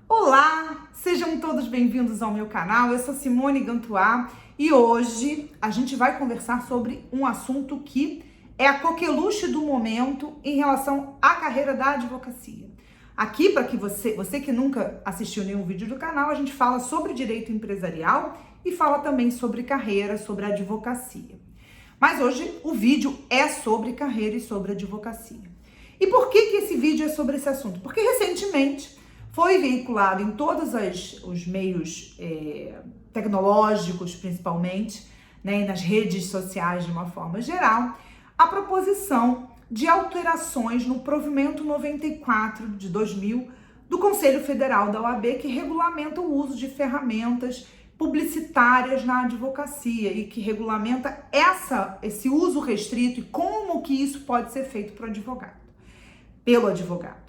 Olá, sejam todos bem-vindos ao meu canal. Eu sou Simone Gantuá e hoje a gente vai conversar sobre um assunto que é a coqueluche do momento em relação à carreira da advocacia. Aqui, para que você que nunca assistiu nenhum vídeo do canal, a gente fala sobre direito empresarial e fala também sobre carreira, sobre advocacia. Mas hoje o vídeo é sobre carreira e sobre advocacia. E por que esse vídeo é sobre esse assunto? Porque recentemente foi veiculado em todos os meios tecnológicos, principalmente, né, e nas redes sociais de uma forma geral, a proposição de alterações no provimento 94 de 2000 do Conselho Federal da OAB, que regulamenta o uso de ferramentas publicitárias na advocacia e que regulamenta esse uso restrito e como que isso pode ser feito pelo advogado.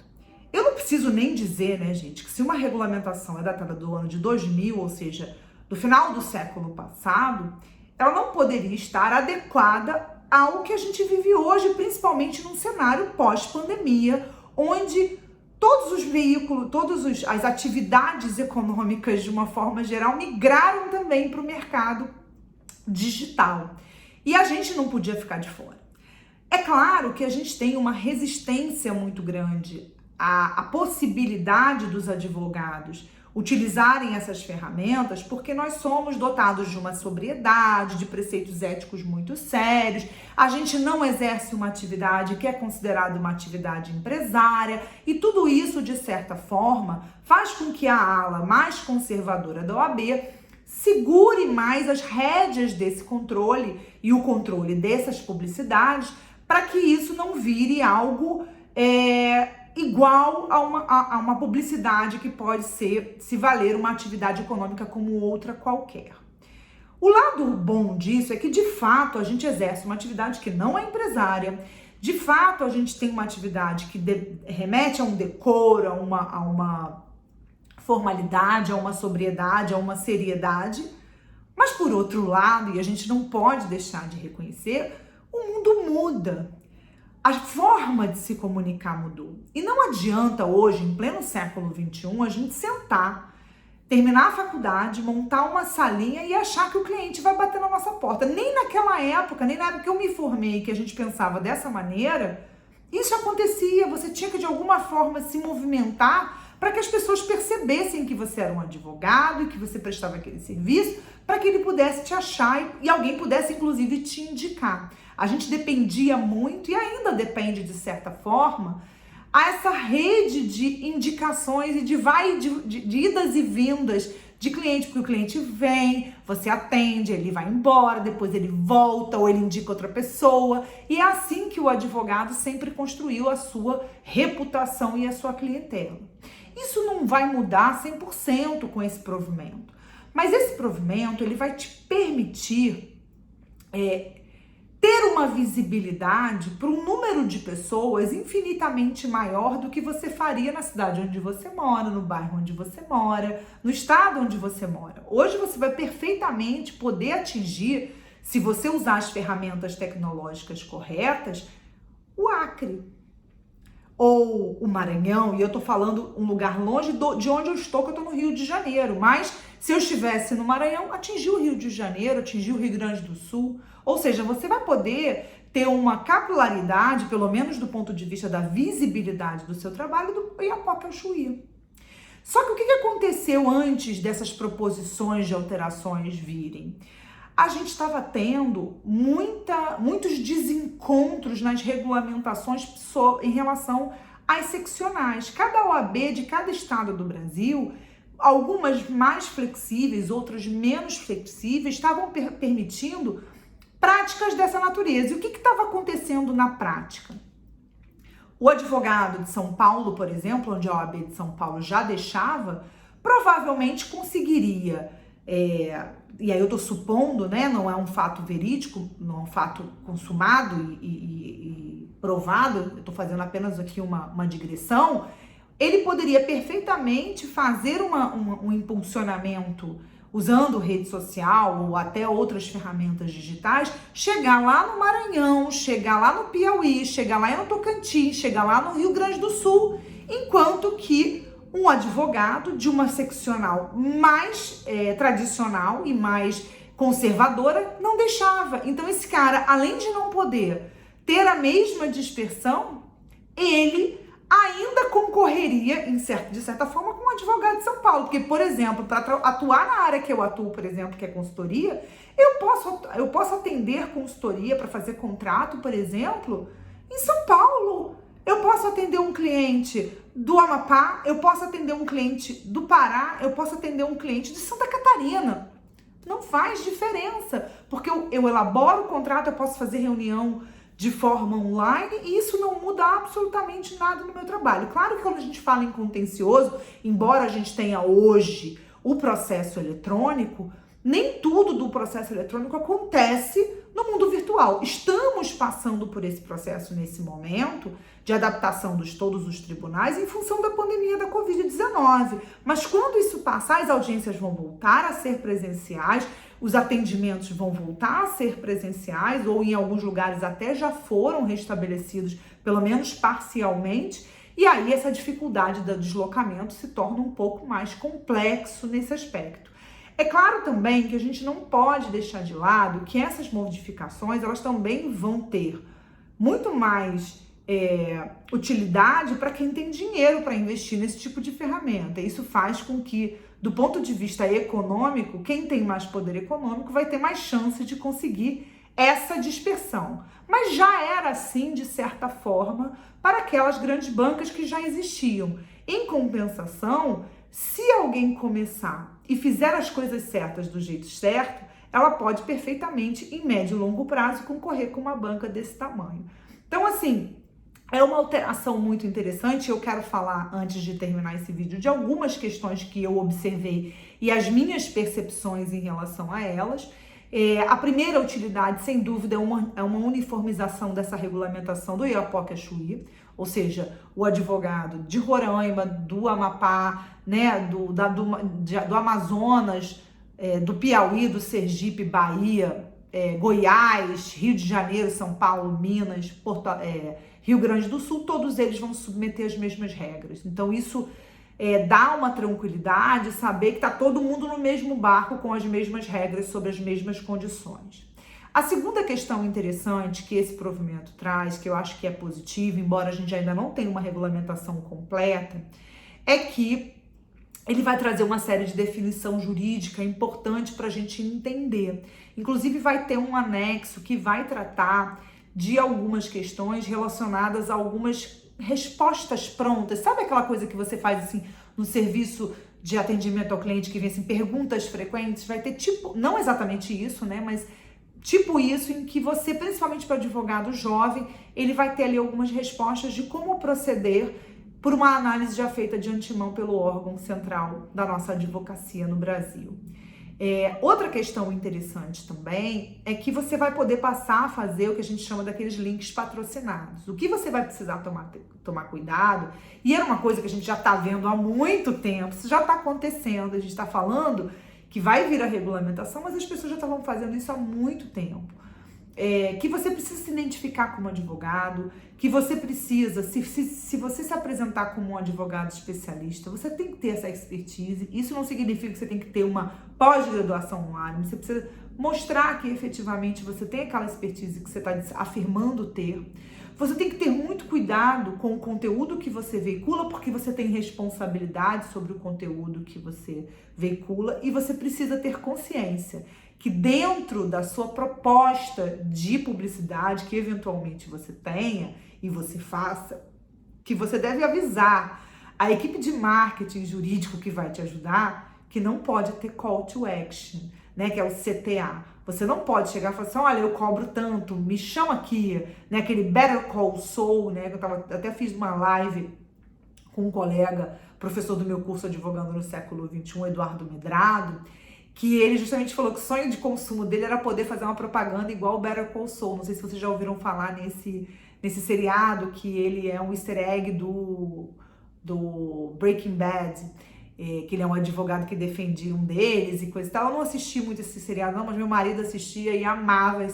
Eu não preciso nem dizer, né, gente, que se uma regulamentação é datada do ano de 2000, ou seja, do final do século passado, ela não poderia estar adequada ao que a gente vive hoje, principalmente num cenário pós-pandemia, onde todos os veículos, as atividades econômicas, de uma forma geral, migraram também para o mercado digital. E a gente não podia ficar de fora. É claro que a gente tem uma resistência muito grande à possibilidade dos advogados utilizarem essas ferramentas, porque nós somos dotados de uma sobriedade, de preceitos éticos muito sérios, a gente não exerce uma atividade que é considerada uma atividade empresária, e tudo isso, de certa forma, faz com que a ala mais conservadora da OAB segure mais as rédeas desse controle e o controle dessas publicidades, para que isso não vire algo igual a uma publicidade que pode se valer uma atividade econômica como outra qualquer. O lado bom disso é que, de fato, a gente exerce uma atividade que não é empresária, de fato, a gente tem uma atividade que remete a um decoro, a uma formalidade, a uma sobriedade, a uma seriedade, mas, por outro lado, e a gente não pode deixar de reconhecer, o mundo muda. A forma de se comunicar mudou. E não adianta hoje, em pleno século XXI, a gente sentar, terminar a faculdade, montar uma salinha e achar que o cliente vai bater na nossa porta. Nem naquela época, nem na época que eu me formei, que a gente pensava dessa maneira, isso acontecia. Você tinha que, de alguma forma, se movimentar para que as pessoas percebessem que você era um advogado e que você prestava aquele serviço, para que ele pudesse te achar e alguém pudesse, inclusive, te indicar. A gente dependia muito, e ainda depende de certa forma, a essa rede de indicações e de idas e vindas de cliente, porque o cliente vem, você atende, ele vai embora, depois ele volta ou ele indica outra pessoa, e é assim que o advogado sempre construiu a sua reputação e a sua clientela. Isso não vai mudar 100% com esse provimento, mas esse provimento ele vai te permitir ter uma visibilidade para um número de pessoas infinitamente maior do que você faria na cidade onde você mora, no bairro onde você mora, no estado onde você mora. Hoje você vai perfeitamente poder atingir, se você usar as ferramentas tecnológicas corretas, o Acre ou o Maranhão, e eu tô falando um lugar longe de onde eu estou, que eu tô no Rio de Janeiro, mas se eu estivesse no Maranhão, atingir o Rio de Janeiro, atingir o Rio Grande do Sul, ou seja, você vai poder ter uma capilaridade, pelo menos do ponto de vista da visibilidade do seu trabalho, do Iapoca ao Chuí. Só que o que aconteceu antes dessas proposições de alterações virem? A gente estava tendo muitos desencontros nas regulamentações em relação às seccionais. Cada OAB de cada estado do Brasil, algumas mais flexíveis, outras menos flexíveis, estavam permitindo práticas dessa natureza. E o que estava acontecendo na prática? O advogado de São Paulo, por exemplo, onde a OAB de São Paulo já deixava, provavelmente conseguiria... e aí eu tô supondo, né, não é um fato verídico, não é um fato consumado e provado, eu tô fazendo apenas aqui uma digressão, ele poderia perfeitamente fazer um impulsionamento usando rede social ou até outras ferramentas digitais, chegar lá no Maranhão, chegar lá no Piauí, chegar lá no Tocantins, chegar lá no Rio Grande do Sul, enquanto que um advogado de uma seccional mais tradicional e mais conservadora não deixava. Então esse cara, além de não poder ter a mesma dispersão, ele ainda concorreria, de certa forma, com um advogado de São Paulo. Porque, por exemplo, para atuar na área que eu atuo, por exemplo, que é consultoria, eu posso atender consultoria para fazer contrato, por exemplo, em São Paulo. Eu posso atender um cliente do Amapá, eu posso atender um cliente do Pará, eu posso atender um cliente de Santa Catarina. Não faz diferença, porque eu elaboro o contrato, eu posso fazer reunião de forma online e isso não muda absolutamente nada no meu trabalho. Claro que quando a gente fala em contencioso, embora a gente tenha hoje o processo eletrônico, nem tudo do processo eletrônico acontece no mundo virtual. Estamos passando por esse processo nesse momento de adaptação de todos os tribunais em função da pandemia da Covid-19. Mas quando isso passar, as audiências vão voltar a ser presenciais, os atendimentos vão voltar a ser presenciais, ou em alguns lugares até já foram restabelecidos, pelo menos parcialmente, e aí essa dificuldade do deslocamento se torna um pouco mais complexo nesse aspecto. É claro também que a gente não pode deixar de lado que essas modificações, elas também vão ter muito mais utilidade para quem tem dinheiro para investir nesse tipo de ferramenta. Isso faz com que, do ponto de vista econômico, quem tem mais poder econômico vai ter mais chance de conseguir essa dispersão. Mas já era assim, de certa forma, para aquelas grandes bancas que já existiam. Em compensação, se alguém começar e fizer as coisas certas do jeito certo, ela pode perfeitamente, em médio e longo prazo, concorrer com uma banca desse tamanho. Então, assim, é uma alteração muito interessante. Eu quero falar, antes de terminar esse vídeo, de algumas questões que eu observei e as minhas percepções em relação a elas. A primeira utilidade, sem dúvida, é uma uniformização dessa regulamentação do Oiapoque Chuí, ou seja, o advogado de Roraima, do Amapá, né, do Amazonas, do Piauí, do Sergipe, Bahia, Goiás, Rio de Janeiro, São Paulo, Minas, Rio Grande do Sul, todos eles vão submeter as mesmas regras. Então isso dá uma tranquilidade, saber que está todo mundo no mesmo barco com as mesmas regras, sobre as mesmas condições. A segunda questão interessante que esse provimento traz, que eu acho que é positivo, embora a gente ainda não tenha uma regulamentação completa, é que ele vai trazer uma série de definição jurídica importante para a gente entender. Inclusive vai ter um anexo que vai tratar de algumas questões relacionadas a algumas respostas prontas. Sabe aquela coisa que você faz assim no serviço de atendimento ao cliente, que vem assim, perguntas frequentes? Vai ter tipo, não exatamente isso, né, mas tipo isso, em que você, principalmente para advogado jovem, ele vai ter ali algumas respostas de como proceder por uma análise já feita de antemão pelo órgão central da nossa advocacia no Brasil. Outra questão interessante também é que você vai poder passar a fazer o que a gente chama daqueles links patrocinados. O que você vai precisar tomar cuidado, e era uma coisa que a gente já está vendo há muito tempo, isso já está acontecendo, a gente está falando que vai vir a regulamentação, mas as pessoas já estavam fazendo isso há muito tempo. Que você precisa se identificar como advogado, que você precisa, se você se apresentar como um advogado especialista, você tem que ter essa expertise. Isso não significa que você tem que ter uma pós-graduação online, você precisa mostrar que efetivamente você tem aquela expertise que você está afirmando ter. Você tem que ter muito cuidado com o conteúdo que você veicula, porque você tem responsabilidade sobre o conteúdo que você veicula, e você precisa ter consciência que dentro da sua proposta de publicidade, que eventualmente você tenha e você faça, que você deve avisar a equipe de marketing jurídico que vai te ajudar, que não pode ter call to action, né, que é o CTA. Você não pode chegar e falar assim, olha, eu cobro tanto, me chama aqui, né, aquele Better Call Saul, né, que até fiz uma live com um colega, professor do meu curso Advogando no Século XXI, Eduardo Medrado, que ele justamente falou que o sonho de consumo dele era poder fazer uma propaganda igual o Better Call Saul. Não sei se vocês já ouviram falar nesse seriado, que ele é um easter egg do Breaking Bad, que ele é um advogado que defendia um deles e coisa e tal. Eu não assisti muito esse seriado não, mas meu marido assistia e ama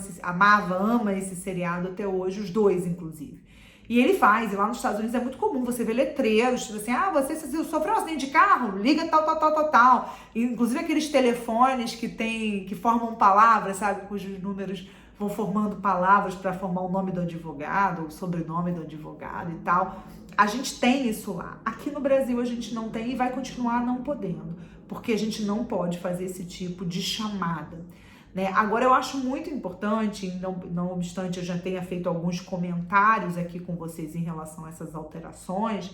esse seriado até hoje, os dois inclusive. E ele faz, e lá nos Estados Unidos é muito comum você ver letreiros, tipo assim, você sofreu um acidente de carro? Liga tal. E, inclusive aqueles telefones que formam palavras, sabe? Cujos números vão formando palavras para formar o nome do advogado, o sobrenome do advogado e tal. A gente tem isso lá. Aqui no Brasil a gente não tem e vai continuar não podendo, porque a gente não pode fazer esse tipo de chamada. Né? Agora, eu acho muito importante, não obstante eu já tenha feito alguns comentários aqui com vocês em relação a essas alterações,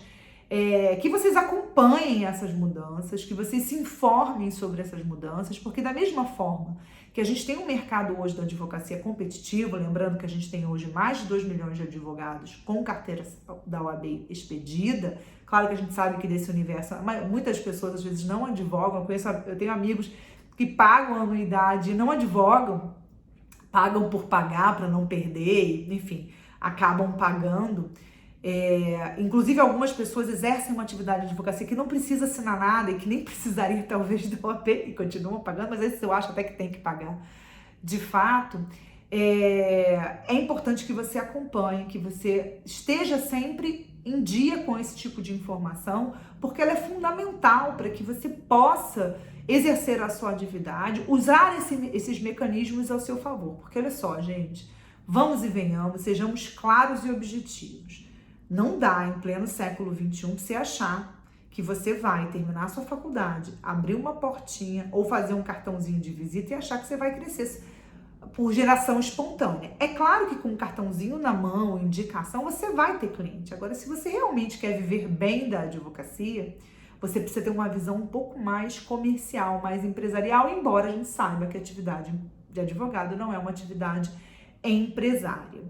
que vocês acompanhem essas mudanças, que vocês se informem sobre essas mudanças, porque da mesma forma que a gente tem um mercado hoje da advocacia competitivo, lembrando que a gente tem hoje mais de 2 milhões de advogados com carteira da OAB expedida, claro que a gente sabe que desse universo, muitas pessoas às vezes não advogam, eu tenho amigos que pagam a anuidade e não advogam, pagam por pagar para não perder, enfim, acabam pagando. Inclusive algumas pessoas exercem uma atividade de advocacia que não precisa assinar nada e que nem precisaria talvez da OAB e continuam pagando, mas esse eu acho até que tem que pagar. De fato, é importante que você acompanhe, que você esteja sempre em dia com esse tipo de informação, porque ela é fundamental para que você possa exercer a sua atividade, usar esses mecanismos ao seu favor. Porque olha só, gente, vamos e venhamos, sejamos claros e objetivos. Não dá, em pleno século XXI, você achar que você vai terminar a sua faculdade, abrir uma portinha ou fazer um cartãozinho de visita e achar que você vai crescer por geração espontânea. É claro que com um cartãozinho na mão, indicação, você vai ter cliente. Agora, se você realmente quer viver bem da advocacia, você precisa ter uma visão um pouco mais comercial, mais empresarial, embora a gente saiba que a atividade de advogado não é uma atividade empresária.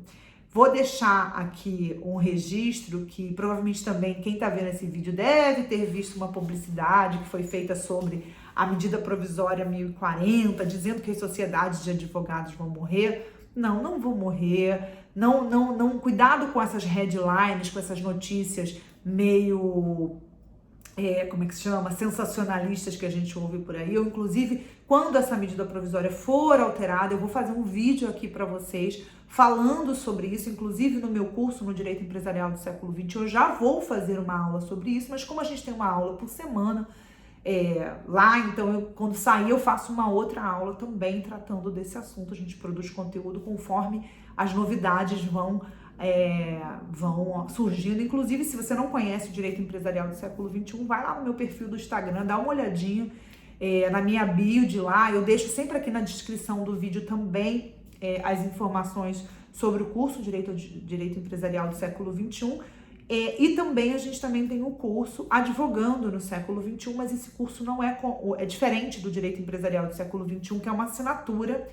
Vou deixar aqui um registro que provavelmente também quem está vendo esse vídeo deve ter visto uma publicidade que foi feita sobre a medida provisória 1040, dizendo que as sociedades de advogados vão morrer. Não vão morrer. Não, cuidado com essas headlines, com essas notícias meio sensacionalistas que a gente ouve por aí. Eu, inclusive, quando essa medida provisória for alterada, eu vou fazer um vídeo aqui para vocês falando sobre isso, inclusive no meu curso no Direito Empresarial do Século XX, eu já vou fazer uma aula sobre isso, mas como a gente tem uma aula por semana lá, então quando sair eu faço uma outra aula também tratando desse assunto. A gente produz conteúdo conforme as novidades vão surgindo. Inclusive, se você não conhece o Direito Empresarial do Século XXI, vai lá no meu perfil do Instagram, dá uma olhadinha na minha bio de lá. Eu deixo sempre aqui na descrição do vídeo também as informações sobre o curso Direito Empresarial do Século XXI. E também a gente também tem o curso Advogando no Século XXI, mas esse curso não é diferente do Direito Empresarial do Século XXI, que é uma assinatura.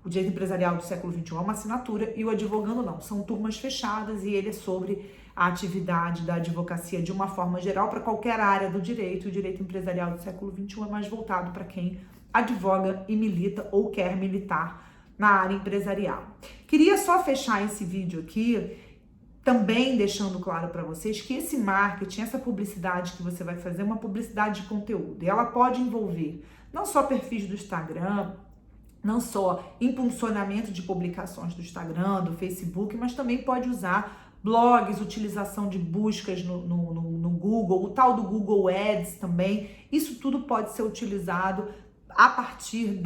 O Direito Empresarial do Século XXI é uma assinatura e o Advogando não. São turmas fechadas e ele é sobre a atividade da advocacia de uma forma geral para qualquer área do direito. O Direito Empresarial do Século XXI é mais voltado para quem advoga e milita ou quer militar na área empresarial. Queria só fechar esse vídeo aqui também deixando claro para vocês que esse marketing, essa publicidade que você vai fazer é uma publicidade de conteúdo. E ela pode envolver não só perfis do Instagram, não só impulsionamento de publicações do Instagram, do Facebook, mas também pode usar blogs, utilização de buscas no Google, o tal do Google Ads também. Isso tudo pode ser utilizado a partir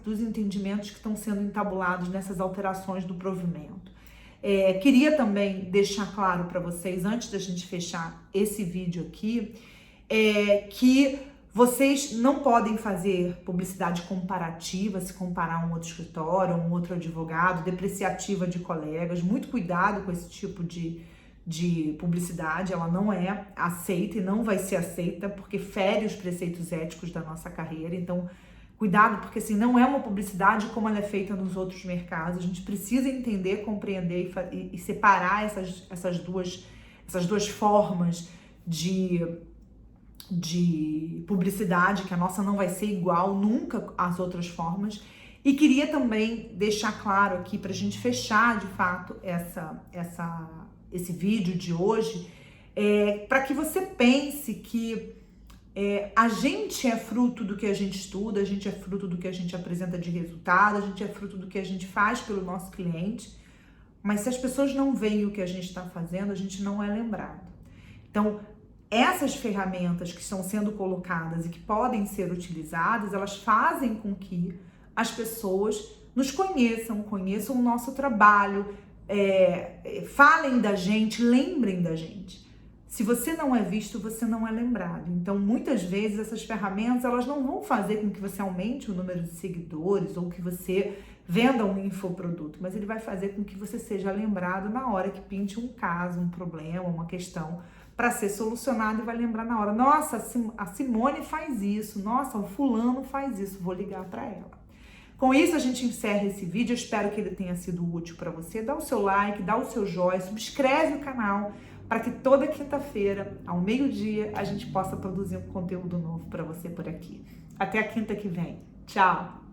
dos entendimentos que estão sendo entabulados nessas alterações do provimento. Queria também deixar claro para vocês, antes da gente fechar esse vídeo aqui, que vocês não podem fazer publicidade comparativa, se comparar um outro escritório, um outro advogado, depreciativa de colegas. Muito cuidado com esse tipo de publicidade, ela não é aceita e não vai ser aceita porque fere os preceitos éticos da nossa carreira. Então, cuidado, porque assim, não é uma publicidade como ela é feita nos outros mercados. A gente precisa entender, compreender e separar essas duas formas de publicidade, que a nossa não vai ser igual nunca às outras formas. E queria também deixar claro aqui, para a gente fechar de fato esse vídeo de hoje, para que você pense que a gente é fruto do que a gente estuda, a gente é fruto do que a gente apresenta de resultado, a gente é fruto do que a gente faz pelo nosso cliente, Mas se as pessoas não veem o que a gente está fazendo, a gente não é lembrado. Então, essas ferramentas que estão sendo colocadas e que podem ser utilizadas, elas fazem com que as pessoas nos conheçam o nosso trabalho, falem da gente, lembrem da gente. Se você não é visto, você não é lembrado. Então, muitas vezes, essas ferramentas, elas não vão fazer com que você aumente o número de seguidores ou que você venda um infoproduto, mas ele vai fazer com que você seja lembrado na hora que pinte um caso, um problema, uma questão para ser solucionado e vai lembrar na hora. Nossa, a Simone faz isso. Nossa, o fulano faz isso. Vou ligar para ela. Com isso, a gente encerra esse vídeo. Eu espero que ele tenha sido útil para você. Dá o seu like, dá o seu joinha, subscreve o canal para que toda quinta-feira, ao meio-dia, a gente possa produzir um conteúdo novo para você por aqui. Até a quinta que vem. Tchau!